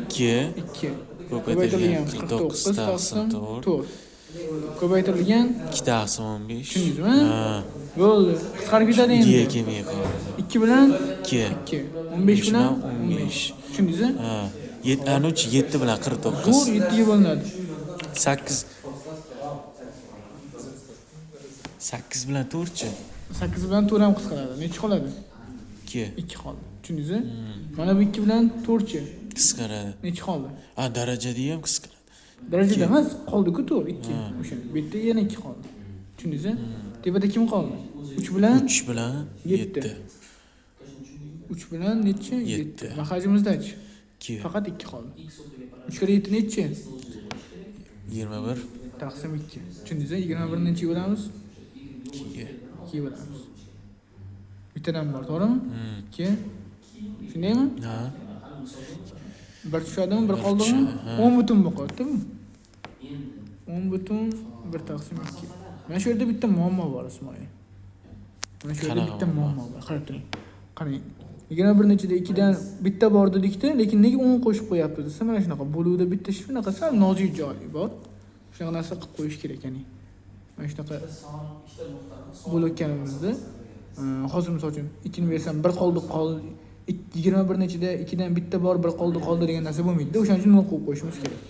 S1: 2.
S2: Ko'paytirilgan 49 taqsim 4.
S1: Ko'paytirilgan
S2: 2 taqsim 15.
S1: Tushundingizmi?
S2: Ha.
S1: bo'ldi. Qisqarib ketadi endi.
S2: 2 kelmay qoldi.
S1: 2 bilan
S2: 2.
S1: 2. 15 bilan
S2: 15.
S1: Tushundingizmi?
S2: Ha. 7 bilan 49.
S1: Zo'r 7 ga bo'linadi.
S2: 8 bilan 4chi?
S1: 8 bilan 4 ham qisqaradi. Necha qoladi?
S2: 2.
S1: 2 qoldi. Tushundingizmi? Mana bu 2 bilan 4chi.
S2: Qisqaradi.
S1: Necha qoldi?
S2: Ha, darajada ham qisqaradi.
S1: Darajada emas, qoldi-ku 4, 2. O'sha. Bu yerda yana 2 qoldi. Tushundingizmi? Tepada kim qoldi? 3 bilan
S2: 3 bilan 7.
S1: 3 bilan necha?
S2: 7.
S1: Mahajimizda-chi?
S2: 2.
S1: Faqat 2 qoldi. 3 kira 7 necha?
S2: 21.
S1: Taqsim 2. Tushundingizmi? 21 necha bo'lamiz?
S2: 2.
S1: 2 bo'lamiz. Bittadan bor, to'g'rimi? 2. Shundaymi?
S2: Ha.
S1: Bir tushadimi, bir qoldimi? 10 butun bo'lib qoldi-mi? 10 butun 1 taqsim 2. Mana shu yerda bitta muammo bor, Ismoil. Mana shu yerda bitta muammo bor. Qarab turing. Qarang. 21 nechida 2 dan bitta bor dedik-da, lekin nega 10 qo'shib qo'yapmiz desa, mana shunaqa bo'luvda bitta shunaqa sal nozik joyi bor. Shunaqa narsa qilib qo'yish kerak, ya'ni. Mana shunaqa bo'layotganimizda, hozir misol uchun 2 ni bersam 1 qoldi 21 nechida 2 dan bitta bor, 1 qoldi degan narsa bo'lmaydi-da. O'shaning uchun nima qo'yib qo'yishimiz kerak.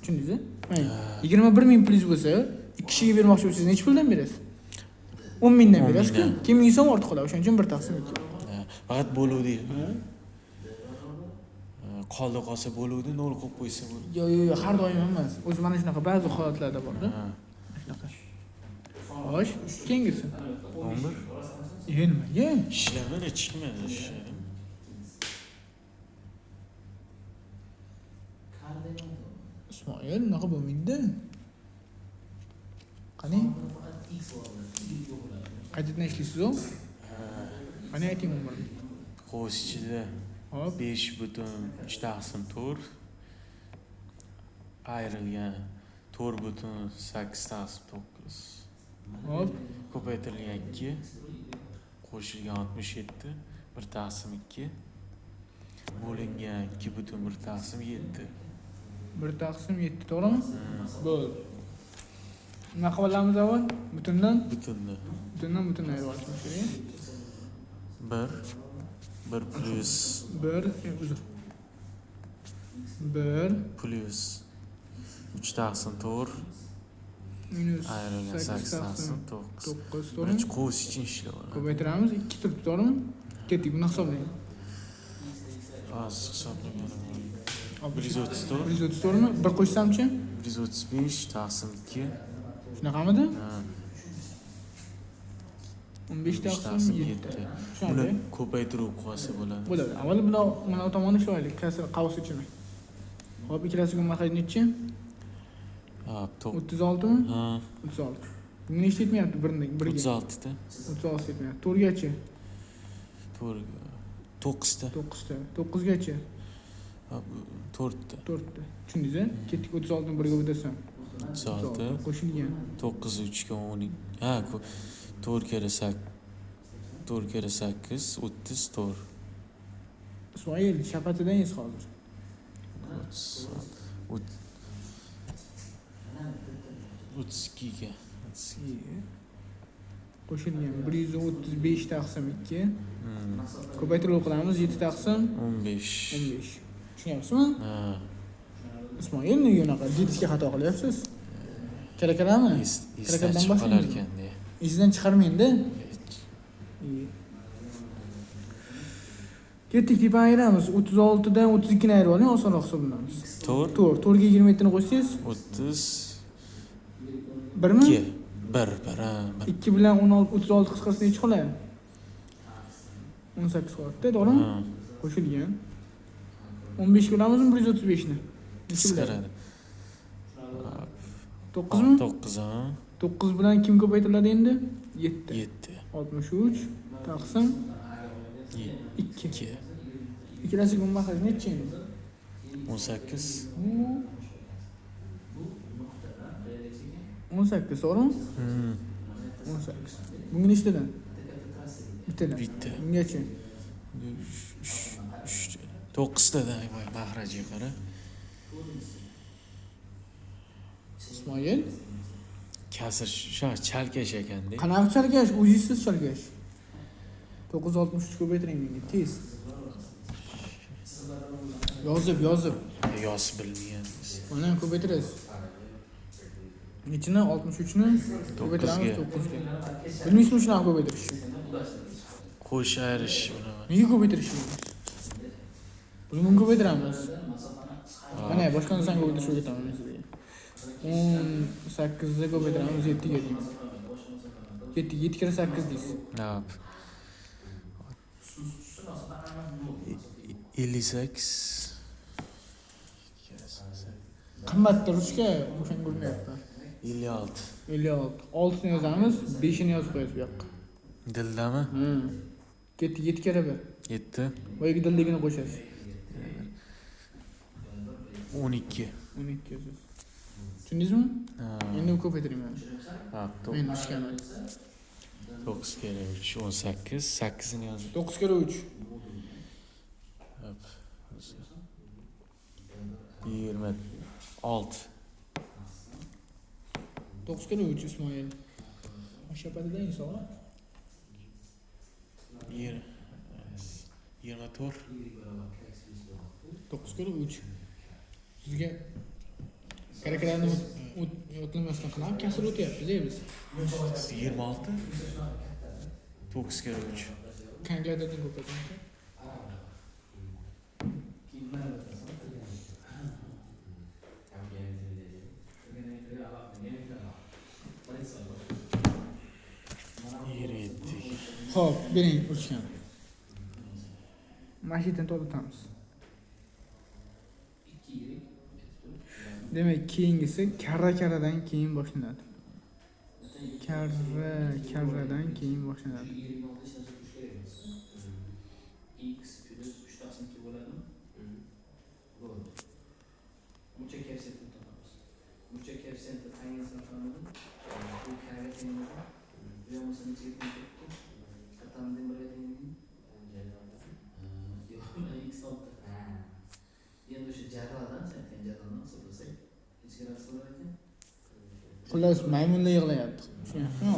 S1: Tushundingizmi? Mana 21.000 plyus bo'lsa, 2 kishiga bermoqchi bo'lsangiz necha puldan berasiz? 10.000 dan
S2: 10
S1: berasiz-ku.
S2: mingdan.
S1: Keyin 1000 so'm ortiq qoladi. O'shaning uchun 1 taqsim 2.
S2: Faqat bo'luvdi. Qoldi qolsa bo'luvdi, 0 qo'yib qo'ysa bo'ladi.
S1: Yo'q, har doim emas. O'zi mana shunaqa ba'zi holatlarda bor-da.
S2: Ha.
S1: Shunaqa. Xo'sh, keyingisi.
S2: 11.
S1: Nimaga?
S2: Ishlamadi, chiqmadi ishlarim.
S1: Ismoil, unaqa bo'lmaydi. Qani? Qaytadan ishlaysiz-ku? Qani ayting umrim.
S2: Qo'sh ichida
S1: Hop.
S2: 5,3/4 ayrilgan 4,8/9
S1: Hop.
S2: ko'paytirilgan 2 qo'shilgan 67 1/2 bo'lingan 2,1/7
S1: 1 taqsim 7, to'g'rimi? Bo'ldi. Nima qilamiz avval? Butundan
S2: butunni
S1: butun ayirib olishimiz kerak.
S2: 1 plus
S1: 1 uzr. 1
S2: plus 3/4
S1: minus
S2: ayrilgan 8/9
S1: 9,
S2: birinchi
S1: to'g'rimi?
S2: qo'sh uchun ishlayapman.
S1: Ko'paytiramiz, 2 turibdi, to'g'rimi? Ketdik, buni hisoblaylik.
S2: Az hisoblaganim 134
S1: 130 to'g'rimi? 1 qo'shsamchi?
S2: 135/2
S1: Shunaqamidi?
S2: ha
S1: 15 taqsim 7.
S2: 7
S1: Shunday.
S2: buni ko'paytirib qo'ysa bo'ladi.
S1: Bo'ladi. Avval mana bu tomonni ishlaylik. Kasr qavs ichini. Hop, ikkalasiga marhaj nechi?
S2: Ha,
S1: 36 mi?
S2: ha
S1: 36. Bunga nechta yetmayapti birga?
S2: 36 ta
S1: 36 yetmayapti. 4 gachi?
S2: 9 ta
S1: 9 ta. 9 gachi?
S2: 4 ta
S1: 4 ta. Tushundingiz-a? Ketdik 36 ni birga o'tasan.
S2: 36
S1: Qo'shilgan.
S2: 9 3 ga 10 ha 4 kere 8 4 kere 8 34
S1: Ismoil, shapatidangiz hozir.
S2: 32 ga
S1: Qo'shilgan 135 taqsim 2. Ko'paytirib qilamiz 7 taqsim
S2: 15
S1: 15. Tushunyapsizmi?
S2: ha
S1: Ismoil, nega unaqa diskga xato qilyapsiz? Kerakadami?
S2: esdan chiqib qolar ekan-da.
S1: Esdan chiqarmang-da. Ketdik deb ayiramiz. 36 dan 32 ni ayirib oling, osonroq hisoblanamiz.
S2: 4
S1: 4 ga 27 ni qo'shsangiz
S2: 30
S1: 1mi?
S2: 2 1 ha 1
S1: 2 bilan 16 36 qisqarsa necha qoladi? 18 qoladi, to'g'rimi?
S2: ha
S1: Qo'shilgan. 15 ko'ramizmi 135 ni? Necha bo'ladi?
S2: qisqaradi.
S1: 9 mi?
S2: 9 ha
S1: 9 bilan kim ko'paytiriladi endi? 7.
S2: 7
S1: 63 taqsim 2.
S2: 2
S1: Ikkalasiga marhaj necha endi?
S2: 18
S1: 18, to'g'rimi? 18. Bunga nechtadan? Bittadan.
S2: Bitta.
S1: Bungacha?
S2: 9 tadan mahrajiga qara.
S1: Ismoil,
S2: Kasr shu chalkash ekanda.
S1: qanaqa chalkash? O'zingizsiz chalkash. 963 ko'paytiring menga tez. Yozib.
S2: Yozib bilmayapmiz.
S1: Mana ko'paytirasiz. Nechini? 63 ni ko'paytiramiz 9 ga. Bilmaysizmi shunaqa ko'paytirishni?
S2: Qo'sh ayirish buni.
S1: Nega ko'paytirishni? Buni ko'paytiramiz. Mana boshqa narsani ko'paytirishga o'rgataman sizga. 18 ga ko'paytiramiz 7 ga deymiz. 7 kere 8 deysiz.
S2: Hop. 58
S1: Qimmatda ruchka o'shanga ko'rinyapti.
S2: 56
S1: 56. 6 ni yozamiz, 5 ni yozib qo'yasiz bu yoqqa.
S2: Dildami?
S1: Ketdi 7 kere 1.
S2: 7
S1: Boyagi dilligini qo'shasiz.
S2: 12
S1: 12 yozasiz. Tushundingizmi? Endi ko'paytiring mana.
S2: Ha,
S1: Men ishkaman.
S2: 9 kere 3 18 8 ni yozib.
S1: 9 kere 3.
S2: Hop. 26
S1: 9 kere 3 Ismoil. Shapatidan inson.
S2: 24
S1: 9 kere 3. Sizga Keraklarni o'tlamasdan qilib kasr o'tyapmiz biz.
S2: 26 9 kere 3.
S1: Kalkulyatordan ko'paytiramiz. Xo'p, bering urishgan. Mashitani to'xtatamiz. Demak, keyingisi karradan keyin boshlanadi. Karradan keyin boshlanadi.
S3: X plus 3 taqsim 2 bo'ladimi? Bo'ldi. Buncha koeffitsiyentni topamiz. Buncha koeffitsiyentni tangensini topamiz. Bu karga tengmi? Bu yo'nalishni nechaga teng ketdi? Qatamdan birga tengmi? Yo'q, x oldi. Endi o'sha jarrodan, sen jarrodan hisoblasak, ichkari hisoblar ekan.
S1: Xullas, maymunda yig'layapti. Tushunyapsizmi?